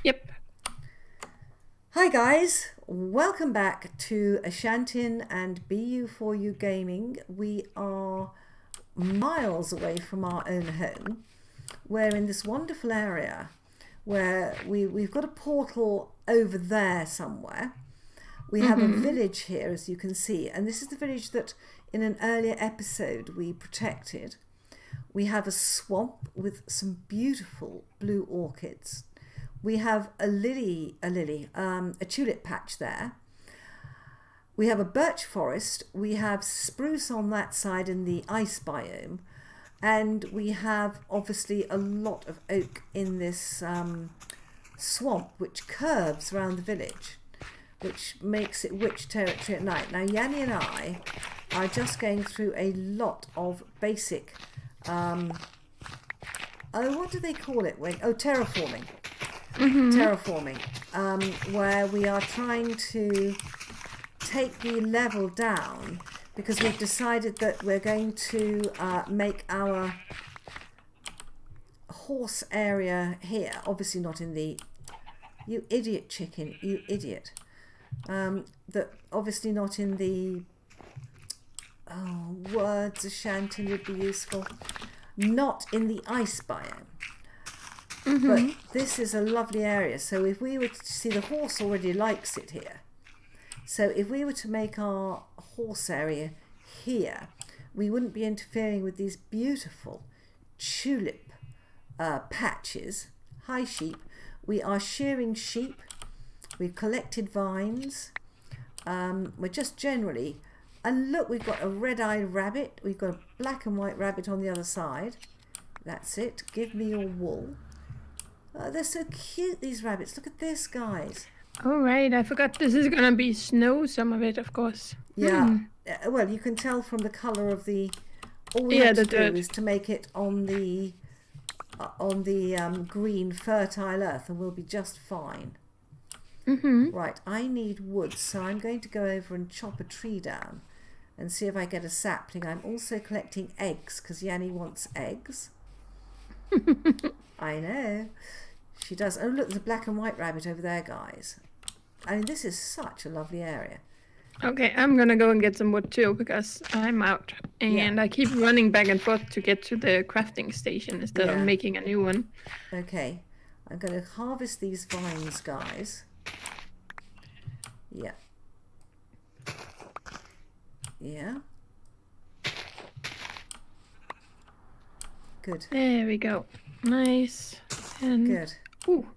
Yep. Hi guys, welcome back to Ashantin and BU4U Gaming. We are miles away from our own home. We're in this wonderful area where we've got a portal over there somewhere. We have a village here, as you can see, and this is the village that in an earlier episode we protected. We have a swamp with some beautiful blue orchids. We have a tulip patch there. We have a birch forest. We have spruce on that side in the ice biome. And we have obviously a lot of oak in this swamp, which curves around the village, which makes it witch territory at night. Now, Yanni and I are just going through a lot of basic, what do they call it? Terraforming. Terraforming, where we are trying to take the level down because we've decided that we're going to make our horse area here, obviously not in the, you idiot chicken, you idiot, that obviously not in the, words Ashantin would be useful, not in the ice biome. But this is a lovely area, so if we were to see, the horse already likes it here. So if we were to make our horse area here, we wouldn't be interfering with these beautiful tulip patches. Hi sheep. We are shearing sheep. We've collected vines. We're just generally, and look, we've got a red-eyed rabbit. We've got a black and white rabbit on the other side. That's it. Give me your wool. Oh, they're so cute, these rabbits. Look at this, guys. All right, I forgot this is gonna be snow, some of it, of course. Yeah. Well, you can tell from the colour of the. All we have to do is to make it on the green, fertile earth, and we'll be just fine. Right, I need wood, so I'm going to go over and chop a tree down and see if I get a sapling. I'm also collecting eggs because Yanni wants eggs. I know. She does. Oh, look, there's a black and white rabbit over there, guys. I mean, this is such a lovely area. Okay, I'm gonna go and get some wood too because I'm out. And I keep running back and forth to get to the crafting station instead of making a new one. Okay, I'm going to harvest these vines, guys. Yeah. Yeah. Good. There we go. Nice. And good. Ooh.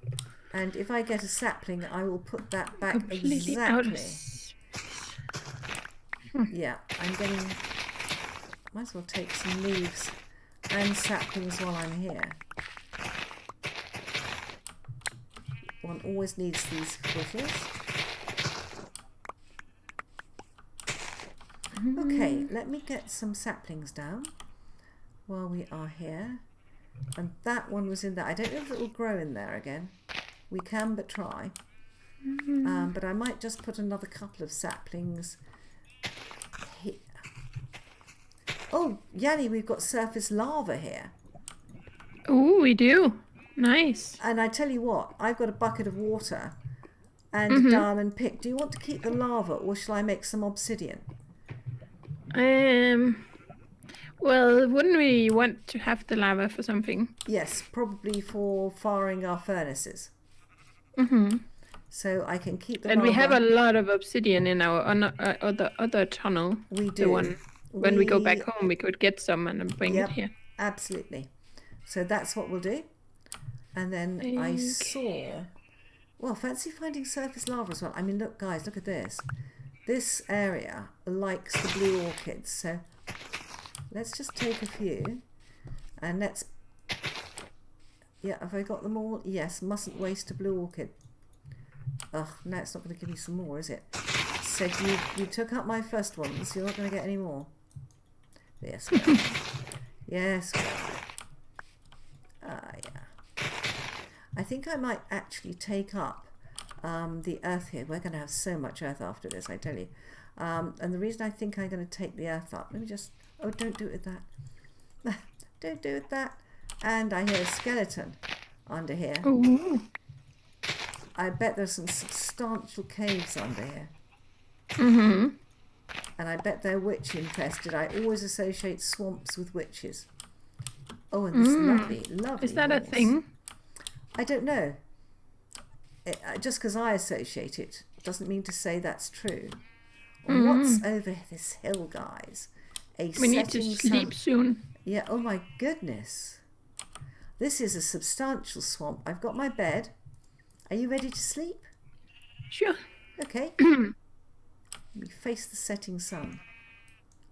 And if I get a sapling, I will put that back completely exactly. Out of... Yeah, I'm getting. Might as well take some leaves and saplings while I'm here. One always needs these bushes. Okay, let me get some saplings down while we are here. And that one was in there. I don't know if it will grow in there again. We can but try. But I might just put another couple of saplings here. Oh, Yanni, we've got surface lava here. Oh, we do. Nice. And I tell you what, I've got a bucket of water and a diamond pick. Do you want to keep the lava or shall I make some obsidian? Well, wouldn't we want to have the lava for something? Yes, probably for firing our furnaces. So I can keep the lava. And we have a lot of obsidian in our other tunnel. We do. The one when we go back home, we could get some and bring it here. Absolutely. So that's what we'll do. And then I saw... Well, fancy finding surface lava as well. I mean, look, guys, look at this. This area likes the blue orchids, so... Let's just take a few and let's, have I got them all? Yes, mustn't waste a blue orchid. Ugh, now it's not going to give me some more, is it? So you took up my first ones, you're not going to get any more. Yes, we are. Yes, we are. Yeah. I think I might actually take up the earth here. We're going to have so much earth after this, I tell you. And the reason I think I'm going to take the earth up, let me just... Oh, don't do it with that. Don't do it with that. And I hear a skeleton under here. Ooh. I bet there's some substantial caves under here. Mm-hmm. And I bet they're witch infested. I always associate swamps with witches. Oh, and this lovely Is that horse. a thing? I don't know. Just because I associate it doesn't mean to say that's true. What's over this hill, guys? We need to sleep soon. Yeah, oh my goodness. This is a substantial swamp. I've got my bed. Are you ready to sleep? Sure. Okay. Let me face the setting sun.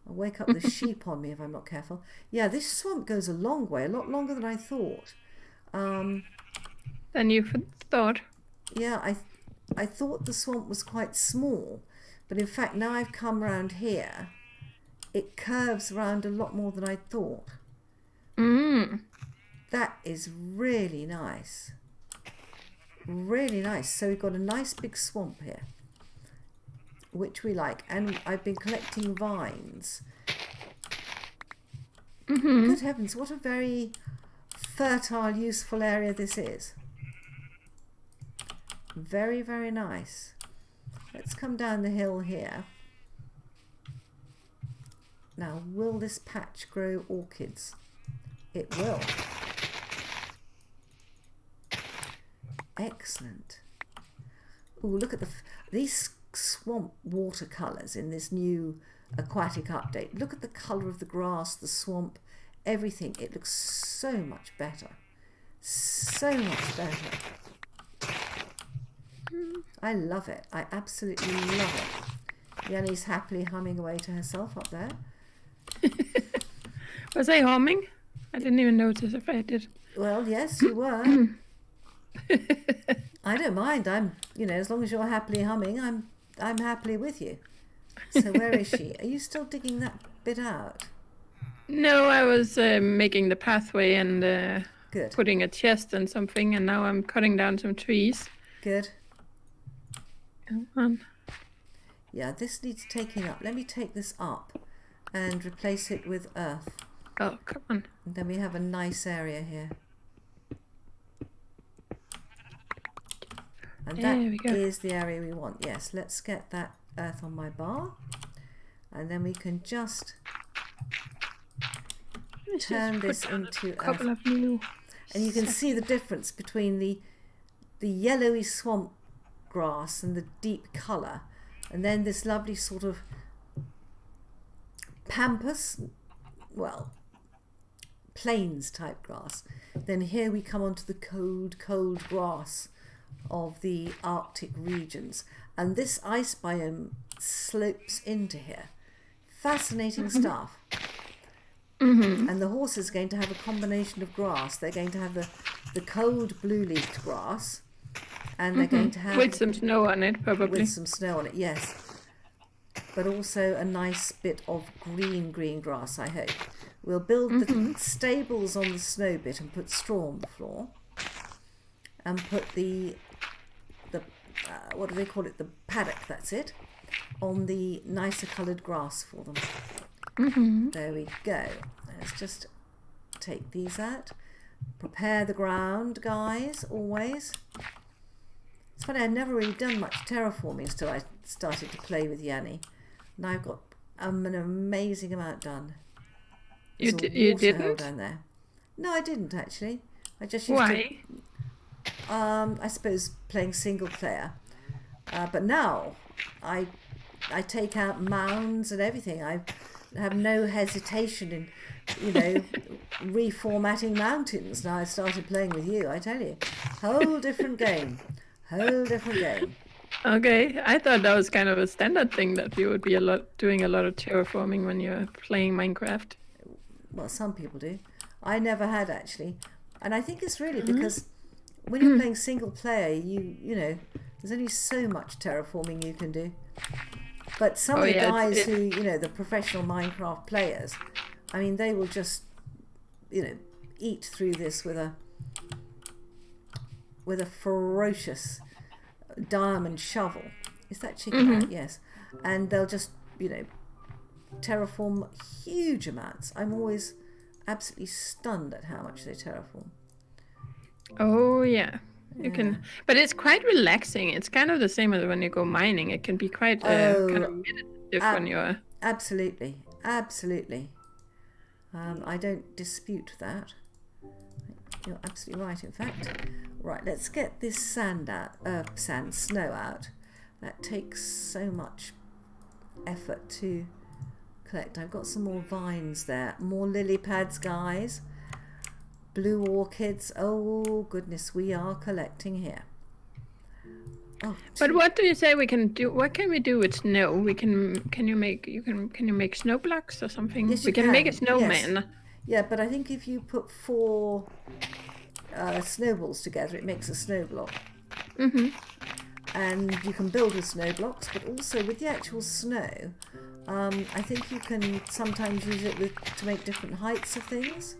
I'll wake up the sheep on me if I'm not careful. Yeah, this swamp goes a long way, a lot longer than I thought. Than you thought. Yeah, I thought the swamp was quite small, but in fact now I've come round here, it curves around a lot more than I thought. That is really nice. Really nice. So we've got a nice big swamp here, which we like, and I've been collecting vines. Good heavens, what a very fertile, useful area this is. Very, very nice. Let's come down the hill here. Now, will this patch grow orchids? It will. Excellent. Oh, look at these swamp watercolours in this new Aquatic update. Look at the colour of the grass, the swamp, everything. It looks so much better. So much better. I love it. I absolutely love it. Yanni's happily humming away to herself up there. Was I humming? I didn't even notice if I did. Well, yes, you were. I don't mind. As long as you're happily humming, I'm happily with you. So where is she? Are you still digging that bit out? No, I was making the pathway and Good. putting a chest and something, and now I'm cutting down some trees. Good. Come on. Yeah, this needs taking up. Let me take this up and replace it with earth. Oh, come on. And then we have a nice area here. And that is the area we want. Yes, let's get that earth on my bar. And then we can just turn this into earth. And you can see the difference between the yellowy swamp grass and the deep colour. And then this lovely sort of pampas, well, plains type grass. Then here we come onto the cold grass of the Arctic regions, and this ice biome slopes into here. Fascinating stuff. And the horse is going to have a combination of grass. They're going to have the cold blue-leafed grass, and they're going to have with some snow on it, probably. With some snow on it, yes. But also a nice bit of green grass, I hope. We'll build the stables on the snow bit and put straw on the floor, and put the what do they call it? The paddock, that's it, on the nicer coloured grass for them. There we go. Let's just take these out. Prepare the ground, guys, always. It's funny, I've never really done much terraforming until I started to play with Yanni. Now I've got an amazing amount done. You didn't? Down there. No, I didn't actually. I just used Why? I suppose playing single player. But now I take out mounds and everything. I have no hesitation in, reformatting mountains. Now I've started playing with you, I tell you. Whole different game. Whole different game. Okay, I thought that was kind of a standard thing that you would be doing a lot of terraforming when you're playing Minecraft. Well, some people do. I never had actually. And I think it's really because when you're playing single player, you know, there's only so much terraforming you can do. But some of the guys who, the professional Minecraft players, I mean, they will just, eat through this with a ferocious diamond shovel. Is that chicken out? Yes. And they'll just, terraform huge amounts. I'm always absolutely stunned at how much they terraform. Oh, yeah. You can, but it's quite relaxing. It's kind of the same as when you go mining. It can be quite kind of meditative when you're... Absolutely. Absolutely. I don't dispute that. You're absolutely right, in fact. Right, let's get this snow out. That takes so much effort to collect. I've got some more vines there. More lily pads, guys. Blue orchids. Oh, goodness, we are collecting here. Oh, but what do you say we can do? What can we do with snow? We can you make snow blocks or something? Yes, we can make a snowman. Yes. Yeah, but I think if you put 4 snowballs together, it makes a snow block. And you can build with snow blocks, but also with the actual snow, I think you can sometimes use it to make different heights of things.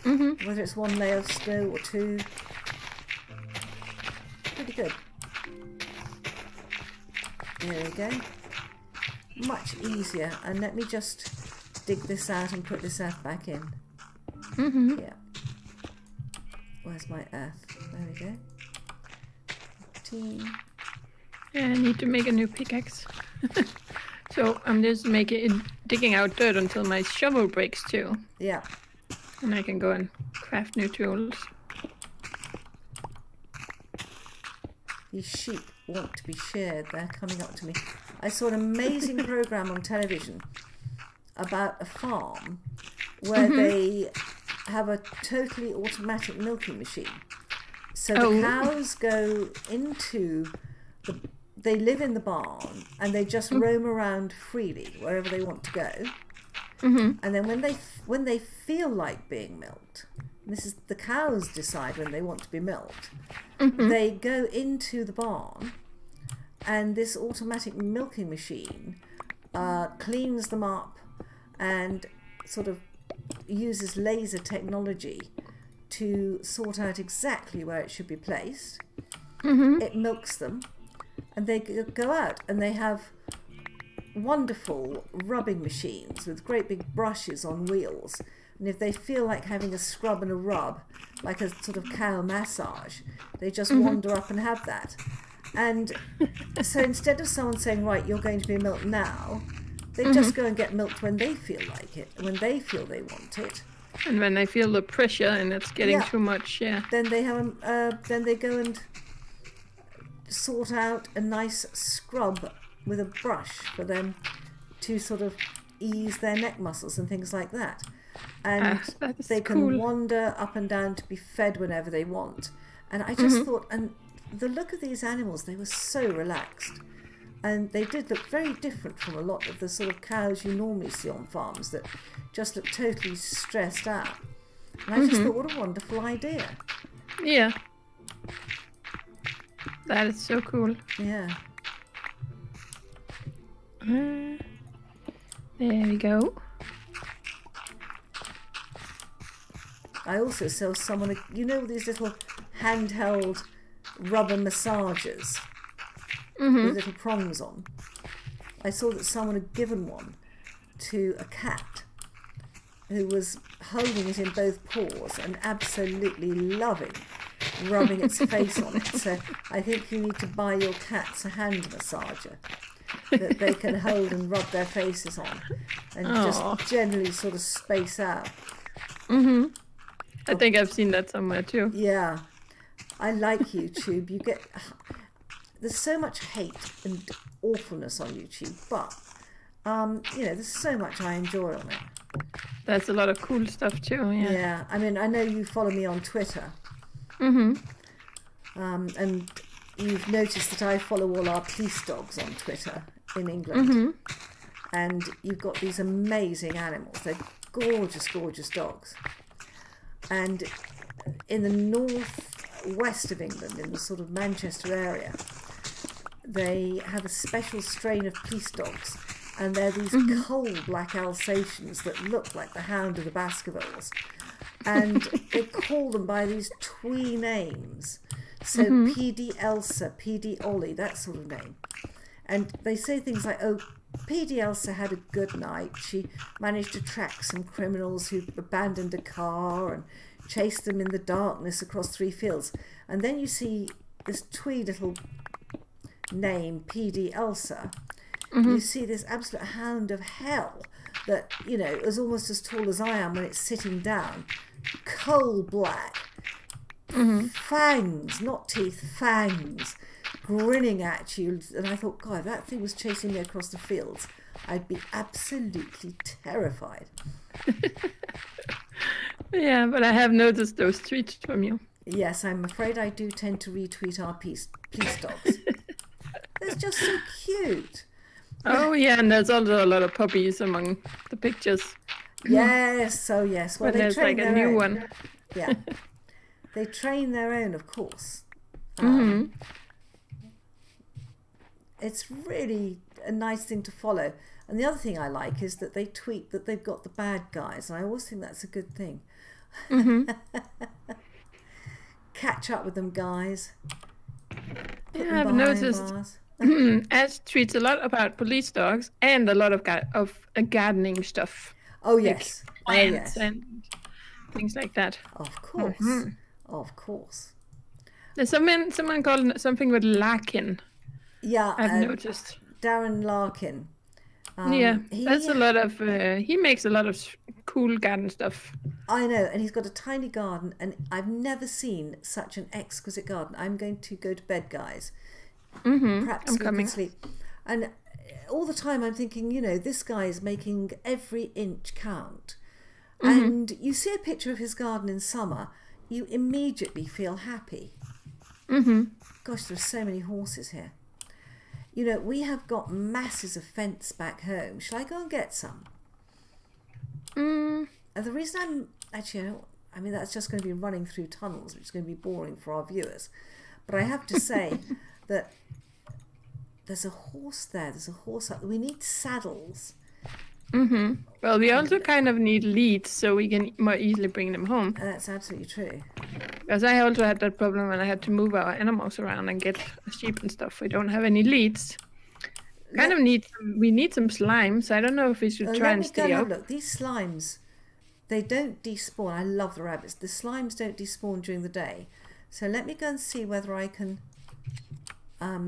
Whether it's 1 layer of snow or 2. Pretty good. There we go. Much easier. And let me just dig this out and put this earth back in. Yeah. Where's my earth? There we go. 15. Yeah, I need to make a new pickaxe. So I'm just digging out dirt until my shovel breaks too. Yeah. And I can go and craft new tools. These sheep want to be shared. They're coming up to me. I saw an amazing program on television about a farm where they have a totally automatic milking machine. So the cows go into they live in the barn and they just roam around freely wherever they want to go. And then when they feel like being milked, this is the cows decide when they want to be milked, they go into the barn and this automatic milking machine cleans them up and sort of uses laser technology to sort out exactly where it should be placed. It milks them and they go out, and they have wonderful rubbing machines with great big brushes on wheels, and if they feel like having a scrub and a rub, like a sort of cow massage, they just wander up and have that. And so instead of someone saying, right, you're going to be milked now, they just go and get milked when they feel like it, when they feel they want it. And when they feel the pressure and it's getting too much, then they have then they go and sort out a nice scrub with a brush for them to sort of ease their neck muscles and things like that. And they can wander up and down to be fed whenever they want. And I just thought, and the look of these animals, they were so relaxed. And they did look very different from a lot of the sort of cows you normally see on farms that just look totally stressed out. And I just thought, what a wonderful idea. Yeah. That is so cool. Yeah. There we go. I also saw someone, you know, these little handheld rubber massagers with little prongs on. I saw that someone had given one to a cat who was holding it in both paws and absolutely loving rubbing its face on it. So I think you need to buy your cats a hand massager that they can hold and rub their faces on and just generally sort of space out. I think I've seen that somewhere too. Yeah. I like YouTube. You get... There's so much hate and awfulness on YouTube, but, you know, there's so much I enjoy on it. There's a lot of cool stuff too, yeah. Yeah. I mean, I know you follow me on Twitter. And you've noticed that I follow all our police dogs on Twitter in England. And you've got these amazing animals. They're gorgeous, gorgeous dogs. And in the northwest of England, in the sort of Manchester area, they have a special strain of police dogs. And they're these coal black Alsatians that look like the Hound of the Baskervilles. And they call them by these twee names. So PD Elsa, PD Ollie, that sort of name. And they say things like, oh, PD Elsa had a good night. She managed to track some criminals who abandoned a car, and chase them in the darkness across 3 fields. And then you see this twee little name, PD Elsa. You see this absolute hound of hell that, you know, is almost as tall as I am when it's sitting down, coal black, fangs, not teeth, fangs, grinning at you. And I thought, God, if that thing was chasing me across the fields, I'd be absolutely terrified. Yeah, but I have noticed those tweets from you. Yes, I'm afraid I do tend to retweet our police dogs. They're just so cute. Oh yeah, and there's also a lot of puppies among the pictures. Yes, oh yes. Well, but there's like a new one. Yeah, they train their own, of course. It's really a nice thing to follow. And the other thing I like is that they tweet that they've got the bad guys, and I always think that's a good thing. Catch up with them, guys. Yeah, I've noticed Ash tweets a lot about police dogs and a lot of gardening stuff. Oh yes, like plants and things like that. Of course, of course. There's someone called something with Larkin. Yeah, I've noticed. Darren Larkin. Yeah, that's a lot of. He makes a lot of cool garden stuff. I know, and he's got a tiny garden, and I've never seen such an exquisite garden. I'm going to go to bed, guys. Perhaps we can sleep. And all the time I'm thinking, you know, this guy is making every inch count. And you see a picture of his garden in summer, you immediately feel happy. Gosh, there are so many horses here. You know, we have got masses of fence back home. Shall I go and get some? And the reason I mean, that's just going to be running through tunnels, which is going to be boring for our viewers. But I have to say that there's a horse there. There's a horse up there. We need saddles. Well, we also kind of need leads so we can more easily bring them home. That's absolutely true. Because I also had that problem when I had to move our animals around and get sheep and stuff. We don't have any leads. We need some slimes. I don't know if we should try and stay up. Look, these slimes, they don't despawn. I love the rabbits. The slimes don't despawn during the day. So let me go and see whether I can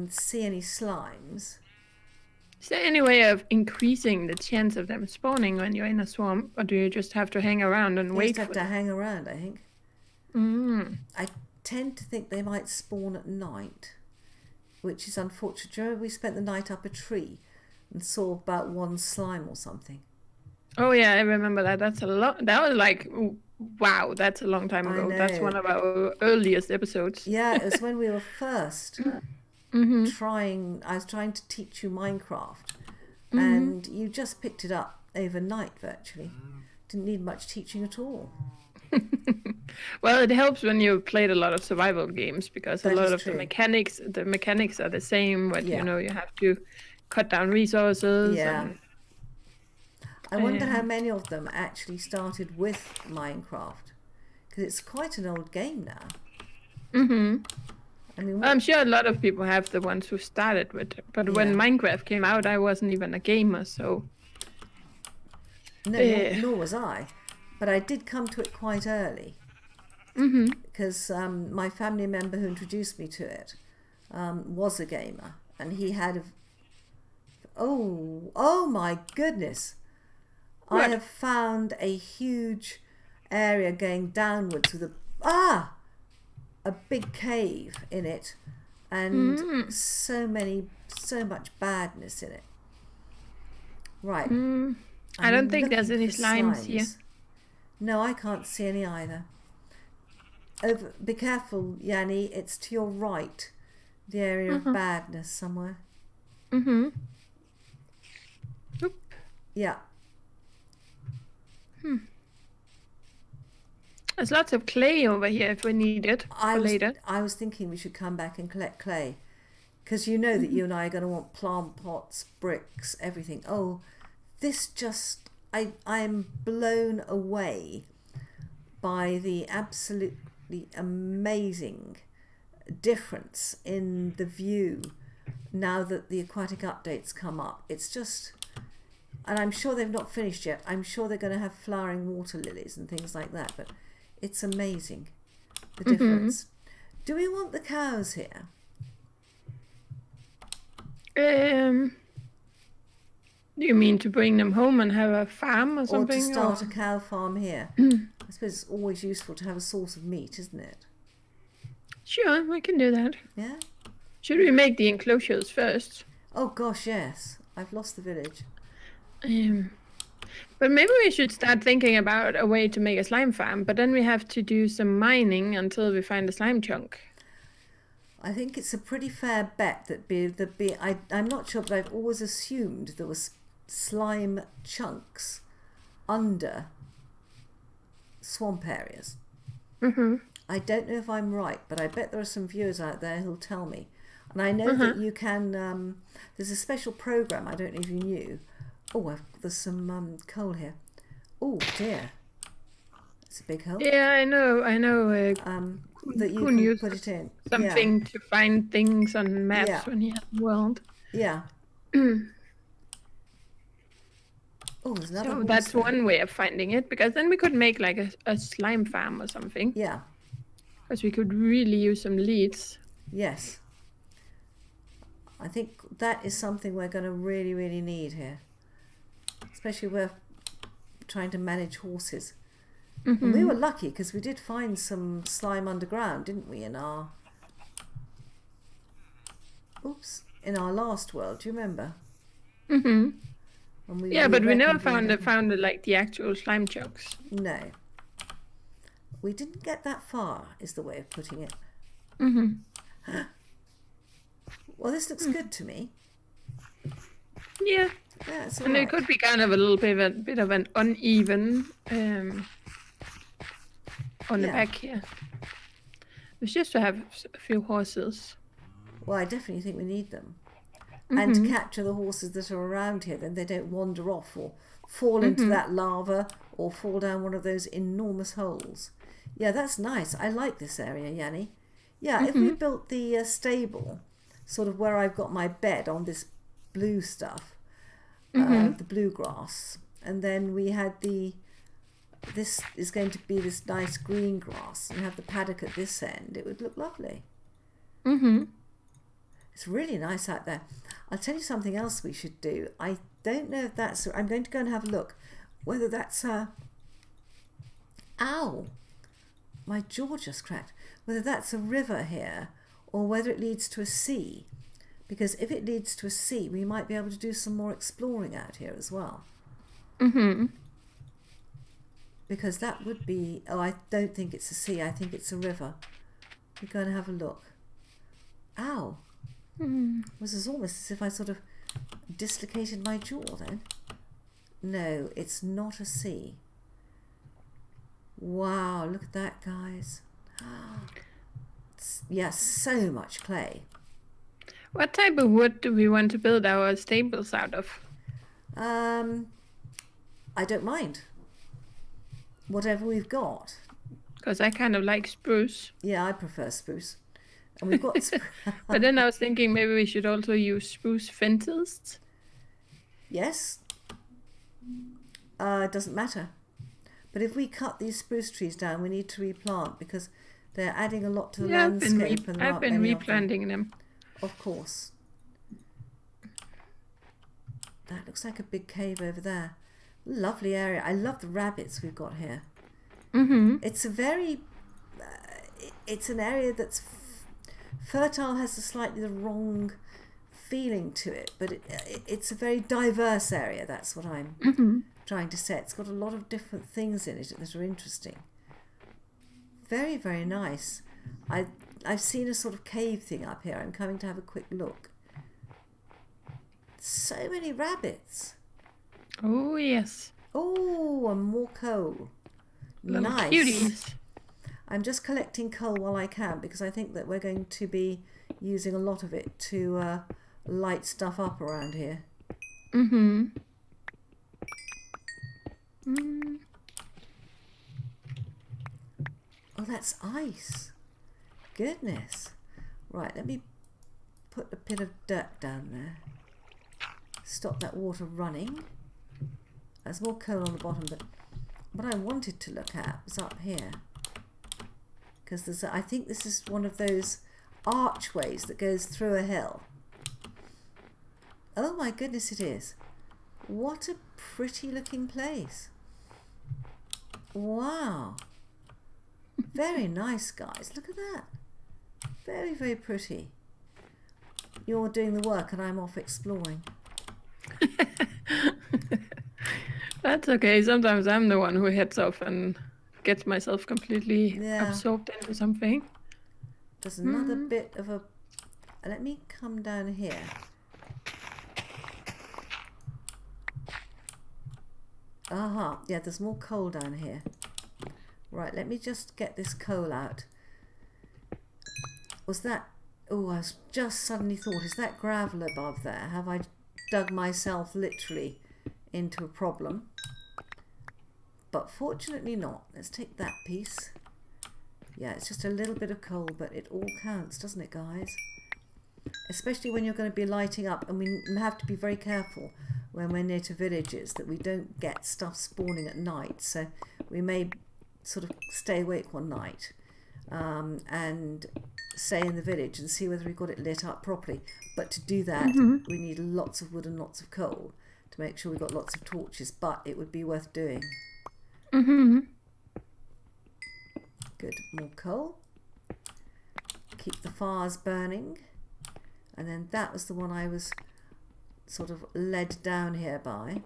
see any slimes. Is there any way of increasing the chance of them spawning when you're in a swamp, or do you just have to hang around and wait? You just have to hang around, I think. I tend to think they might spawn at night, which is unfortunate. Do you remember we spent the night up a tree and saw about one slime or something? Oh yeah, I remember that. That's a lot. That was like, wow, that's a long time ago. That's one of our earliest episodes. Yeah, it was when we were first trying. I was trying to teach you Minecraft, and you just picked it up overnight virtually. Didn't need much teaching at all. Well, it helps when you've played a lot of survival games, because That a lot is of true. the mechanics are the same, but Yeah. you know, you have to cut down resources. Yeah. And, I wonder how many of them actually started with Minecraft, because it's quite an old game now. I mean, I'm sure a lot of people have the ones who started with it, but when Minecraft came out, I wasn't even a gamer, so. no, nor was I, but I did come to it quite early. Because my family member who introduced me to it was a gamer, and he had oh my goodness, What? I have found a huge area going downwards with a big cave in it, and so much badness in it. Right. I don't think looking there's any for slimes here. No, I can't see any either. Be careful, Yanni. It's to your right, the area of badness somewhere. Oop. Yeah. There's lots of clay over here if we need it for later. I was thinking we should come back and collect clay, because you know that you and I are going to want plant pots, bricks, everything. Oh, this just I'm blown away by the absolutely amazing difference in the view now that the aquatic updates come up. It's just, and I'm sure they've not finished yet. I'm sure they're going to have flowering water lilies and things like that, but It's amazing, the difference. Do we want the cows here? Do you mean to bring them home and have a farm or something? Or to start a cow farm here? I suppose it's always useful to have a source of meat, isn't it? Sure, we can do that. Yeah? Should we make the enclosures first? Oh gosh, yes. I've lost the village. But maybe we should start thinking about a way to make a slime farm, but then we have to do some mining until we find a slime chunk. I think it's a pretty fair bet that I'm not sure, but I've always assumed there was slime chunks under swamp areas. I don't know if I'm right, but I bet there are some viewers out there who'll tell me. And I know that you can, there's a special program, I don't know if you knew. Oh, there's some coal here. Oh dear. It's a big hole. Yeah, I know. That you can put it in. Something to find things on maps when you have the world. Yeah. Oh, there's another So that's one way of finding it, because then we could make like a slime farm or something. Yeah. Because we could really use some leads. Yes. I think that is something we're going to really, really need here. Especially we're trying to manage horses. And we were lucky because we did find some slime underground, didn't we, in our last world, do you remember? Yeah, but we never found like the actual slime chunks. No. We didn't get that far, is the way of putting it. Well, this looks good to me. Yeah. Yeah, it's all and right. it could be kind of a little bit of an uneven on the back here. It's just to have a few horses. Well, I definitely think we need them. And to capture the horses that are around here, then they don't wander off or fall into that lava or fall down one of those enormous holes. Yeah, that's nice. I like this area, Yanni. Yeah, if we built the stable, sort of where I've got my bed on this blue stuff, the bluegrass, and then we had this is going to be this nice green grass, and have the paddock at this end, it would look lovely. It's really nice out there. I'll tell you something else we should do. I don't know if that's... I'm going to go and have a look whether that's ow! My jaw just cracked. Whether that's a river here or whether it leads to a sea. Because if it leads to a sea, we might be able to do some more exploring out here as well. Because that would be... Oh, I don't think it's a sea. I think it's a river. We're going to have a look. Ow! It was almost as if I sort of dislocated my jaw then. No, it's not a sea. Wow, look at that, guys. Yeah, so much clay. What type of wood do we want to build our stables out of? I don't mind. Whatever we've got. Because I kind of like spruce. Yeah, I prefer spruce. And we've got But then I was thinking maybe we should also use spruce fences. Yes. It doesn't matter. But if we cut these spruce trees down, we need to replant because they're adding a lot to the landscape. I've been replanting them. Of course. That looks like a big cave over there. Lovely area. I love the rabbits we've got here. It's a very... it's an area that's fertile, has a slightly the wrong feeling to it, but it's a very diverse area. That's what I'm trying to say. It's got a lot of different things in it that are interesting. Very, very nice. I've seen a sort of cave thing up here. I'm coming to have a quick look. So many rabbits. Oh, yes. Oh, and more coal. Little Nice. cuties. I'm just collecting coal while I can because I think that we're going to be using a lot of it to light stuff up around here. Oh, that's ice. Goodness. Right, let me put a bit of dirt down there. Stop that water running. There's more coal on the bottom, but what I wanted to look at was up here. because I think this is one of those archways that goes through a hill. Oh my goodness, it is. What a pretty looking place. Wow. Very nice, guys. Look at that. Very, very pretty. You're doing the work and I'm off exploring. That's okay. Sometimes I'm the one who heads off and gets myself completely absorbed into something. There's another bit of a... Let me come down here. Aha, yeah, there's more coal down here. Right, let me just get this coal out. Was that... Oh, I was just suddenly thought, is that gravel above there? Have I dug myself literally into a problem? But fortunately not. Let's take that piece. Yeah, it's just a little bit of coal, but it all counts, doesn't it, guys? Especially when you're going to be lighting up, and we have to be very careful when we're near to villages that we don't get stuff spawning at night. So we may sort of stay awake one night and stay in the village and see whether we've got it lit up properly. But to do that, we need lots of wood and lots of coal to make sure we've got lots of torches, but it would be worth doing. Good, more coal. Keep the fires burning. And then that was the one I was sort of led down here by.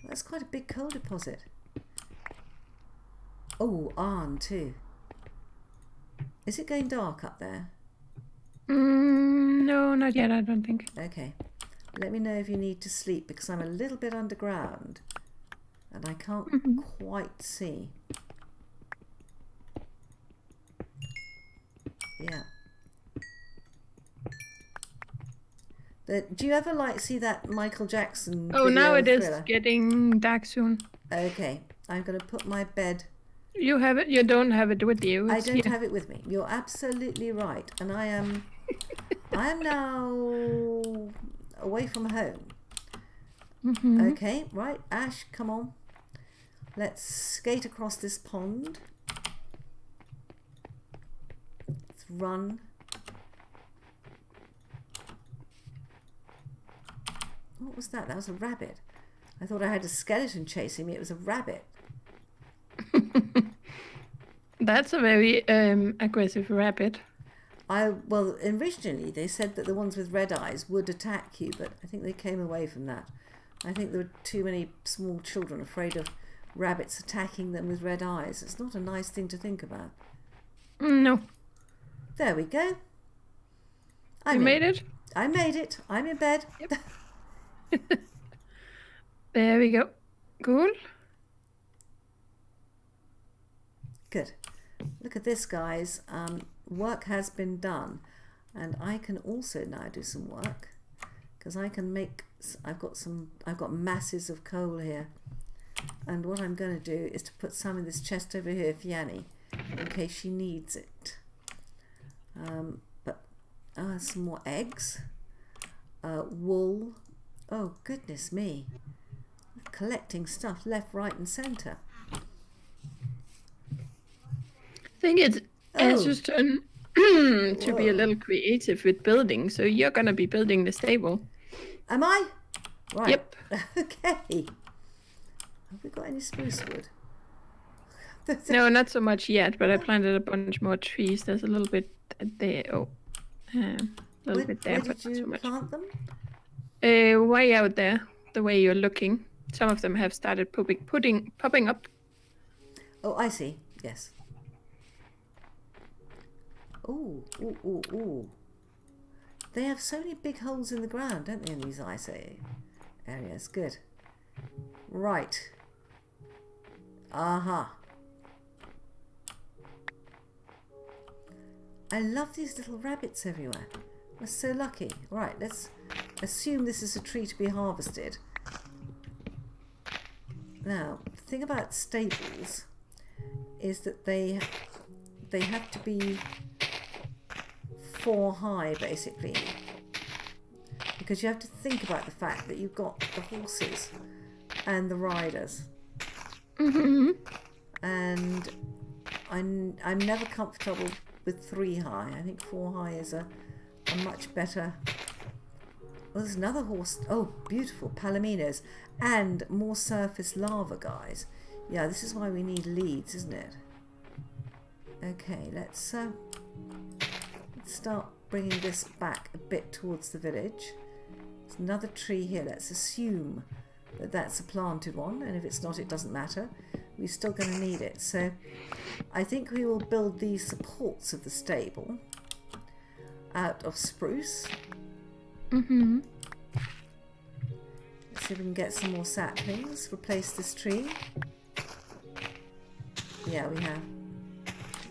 That's quite a big coal deposit. Oh, iron too. Is it going dark up there? No, not yet, I don't think. Okay. Let me know if you need to sleep, because I'm a little bit underground and I can't quite see. Yeah. Do you ever see that Michael Jackson Oh, now it is Thriller? getting dark soon. Okay, I'm going to put my bed. You have it? You don't have it with you? I don't have it with me. You're absolutely right, and I am now away from home. Okay, right, Ash, come on. Let's skate across this pond. Let's run. What was that? That was a rabbit. I thought I had a skeleton chasing me. It was a rabbit. That's a very aggressive rabbit. Well, originally they said that the ones with red eyes would attack you, but I think they came away from that. I think there were too many small children afraid of rabbits attacking them with red eyes. It's not a nice thing to think about. No. There we go. You made it? I made it. I'm in bed. Yep. There we go. Cool. Good. Look at this, guys. Work has been done, and I can also now do some work because I can make. I've got masses of coal here, and what I'm going to do is to put some in this chest over here for Yanni, in case she needs it. Some more eggs, wool. Oh goodness me! Collecting stuff left, right, and centre. I think it's Ash's turn to be a little creative with building. So you're gonna be building the stable. Am I? Right. Yep. Okay. Have we got any spruce wood? No, not so much yet. But I planted a bunch more trees. There's a little bit there. Oh, a little bit there, where but did not so you much. plant them? Way out there, the way you're looking. Some of them have started popping up. Oh, I see. Yes. Ooh, ooh, ooh, ooh. They have so many big holes in the ground, don't they, in these ice areas? Good. Right. Aha. I love these little rabbits everywhere. We're so lucky. Right, let's assume this is a tree to be harvested. Now, the thing about stables is that they have to be 4 high, basically, because you have to think about the fact that you've got the horses and the riders, and I'm never comfortable with 3 high. I think 4 high is a much better. Oh, there's another horse. Oh, beautiful palominos and more surface lava, guys. Yeah, this is why we need leads, isn't it? Okay, let's start bringing this back a bit towards the village. There's another tree here. Let's assume that that's a planted one, and if it's not, it doesn't matter. We're still going to need it. So I think we will build these supports of the stable out of spruce. Mm-hmm. Let's see if we can get some more saplings. Replace this tree. Yeah, we have.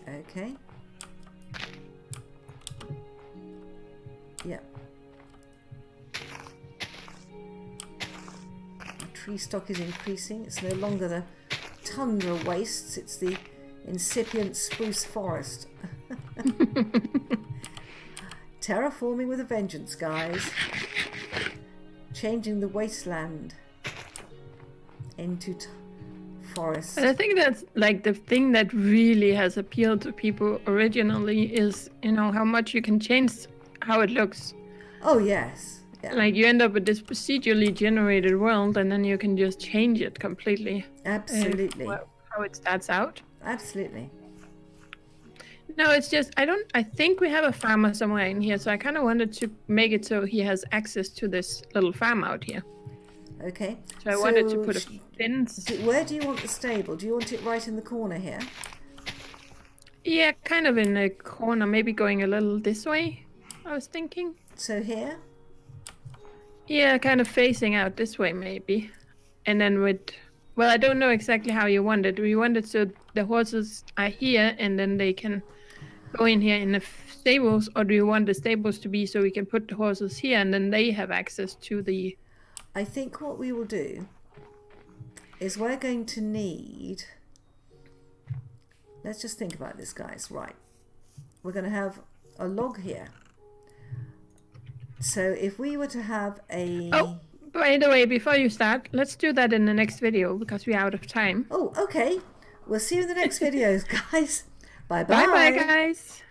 Okay. Yep. The tree stock is increasing. It's no longer the tundra wastes, it's the incipient spruce forest. Terraforming with a vengeance, guys. Changing the wasteland into forest. And I think that's like the thing that really has appealed to people originally is, you know, how much you can change how it looks. Oh yes. Yeah. Like you end up with this procedurally generated world and then you can just change it completely. Absolutely. How it starts out. Absolutely. No, it's just I think we have a farmer somewhere in here, so I kind of wanted to make it so he has access to this little farm out here. Okay. So I wanted to put a fence. Where do you want the stable? Do you want it right in the corner here? Yeah, kind of in the corner, maybe going a little this way, I was thinking. So here? Yeah, kind of facing out this way maybe. And then well, I don't know exactly how you want it. Do you want it so the horses are here and then they can go in here in the stables, or do you want the stables to be so we can put the horses here and then they have access to the... I think what we will do is we're going to need... Let's just think about this, guys. Right. We're going to have a log here. So if we were to have a... Oh, by the way, before you start, let's do that in the next video because we're out of time. Oh, okay. We'll see you in the next videos, guys. Bye-bye. Bye-bye, guys.